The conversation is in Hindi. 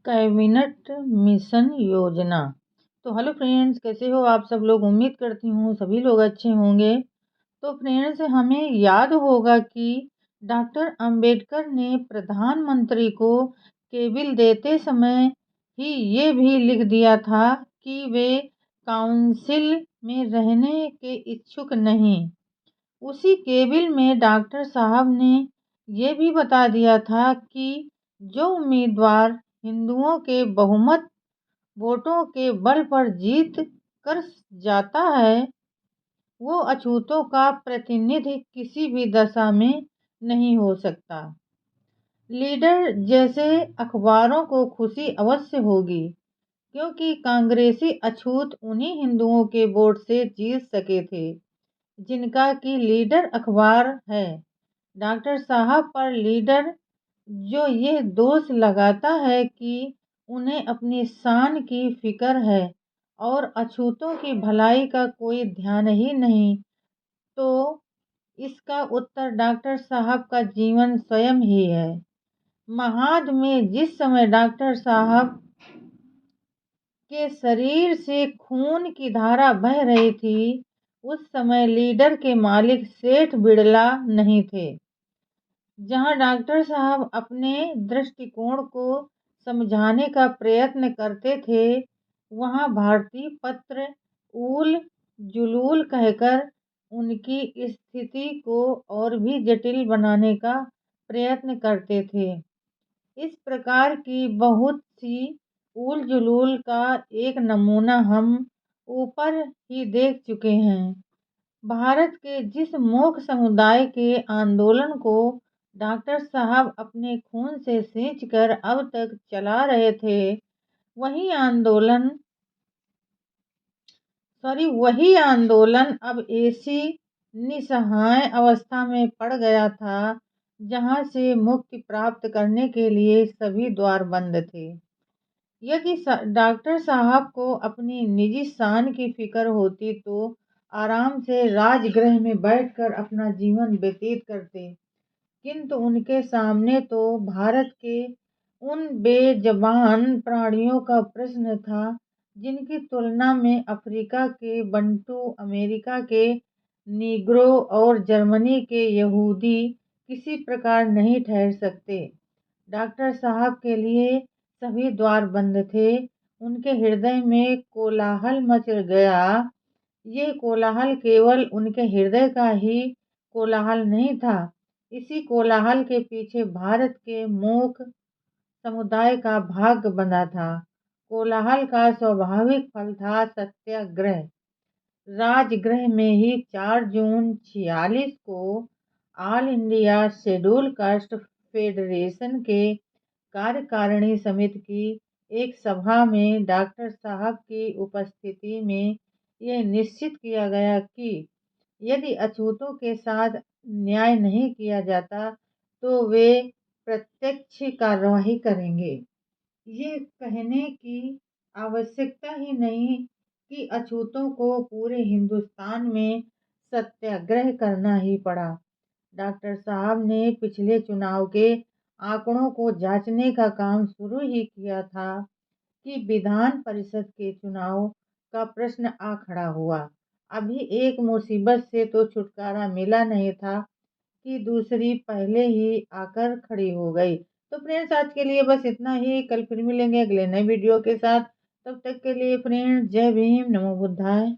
कैबिनेट मिशन योजना। तो हेलो फ्रेंड्स, कैसे हो आप सब लोग। उम्मीद करती हूँ सभी लोग अच्छे होंगे। तो फ्रेंड्स, हमें याद होगा कि डॉक्टर अंबेडकर ने प्रधानमंत्री को केबिल देते समय ही ये भी लिख दिया था कि वे काउंसिल में रहने के इच्छुक नहीं। उसी केबिल में डॉक्टर साहब ने ये भी बता दिया था कि जो उम्मीदवार हिंदुओं के बहुमत वोटों के बल पर जीत कर जाता है वो अछूतों का प्रतिनिधि किसी भी दशा में नहीं हो सकता। लीडर जैसे अखबारों को खुशी अवश्य होगी, क्योंकि कांग्रेसी अछूत उन्हीं हिंदुओं के वोट से जीत सके थे जिनका कि लीडर अखबार है। डॉक्टर साहब पर लीडर जो ये दोष लगाता है कि उन्हें अपनी शान की फिक्र है और अछूतों की भलाई का कोई ध्यान ही नहीं, तो इसका उत्तर डॉक्टर साहब का जीवन स्वयं ही है। महाद में जिस समय डॉक्टर साहब के शरीर से खून की धारा बह रही थी, उस समय लीडर के मालिक सेठ बिड़ला नहीं थे। जहां डॉक्टर साहब अपने दृष्टिकोण को समझाने का प्रयत्न करते थे, वहां भारतीय पत्र ऊल जुलूल कहकर उनकी स्थिति को और भी जटिल बनाने का प्रयत्न करते थे। इस प्रकार की बहुत सी ऊल जुलूल का एक नमूना हम ऊपर ही देख चुके हैं। भारत के जिस मूक समुदाय के आंदोलन को डॉक्टर साहब अपने खून से सींचकर अब तक चला रहे थे, वही आंदोलन अब ऐसी निस्सहाय अवस्था में पड़ गया था जहां से मुक्ति प्राप्त करने के लिए सभी द्वार बंद थे। यदि डॉक्टर साहब को अपनी निजी शान की फिक्र होती तो आराम से राजगृह में बैठकर अपना जीवन व्यतीत करते, किंतु उनके सामने तो भारत के उन बेजबान प्राणियों का प्रश्न था जिनकी तुलना में अफ्रीका के बंटू, अमेरिका के नीग्रो और जर्मनी के यहूदी किसी प्रकार नहीं ठहर सकते। डॉक्टर साहब के लिए सभी द्वार बंद थे। उनके हृदय में कोलाहल मच गया। ये कोलाहल केवल उनके हृदय का ही कोलाहल नहीं था, इसी कोलाहल के पीछे भारत के मूक समुदाय का भाग्य बंधा था। कोलाहल का स्वाभाविक फल था सत्याग्रह। राजगृह में ही 4 जून 46 को all India schedule caste federation के कार्यकारिणी समिति की एक सभा में डॉक्टर साहब की उपस्थिति में यह निश्चित किया गया कि यदि अछूतों के साथ न्याय नहीं किया जाता तो वे प्रत्यक्ष कार्यवाही करेंगे। ये कहने की आवश्यकता ही नहीं कि अछूतों को पूरे हिंदुस्तान में सत्याग्रह करना ही पड़ा। डॉक्टर साहब ने पिछले चुनाव के आंकड़ों को जांचने का काम शुरू ही किया था कि विधान परिषद के चुनाव का प्रश्न आ खड़ा हुआ। अभी एक मुसीबत से तो छुटकारा मिला नहीं था कि दूसरी पहले ही आकर खड़ी हो गई। तो फ्रेंड्स, आज के लिए बस इतना ही। कल फिर मिलेंगे अगले नए वीडियो के साथ। तब तक के लिए फ्रेंड्स, जय भीम, नमो बुद्धाय।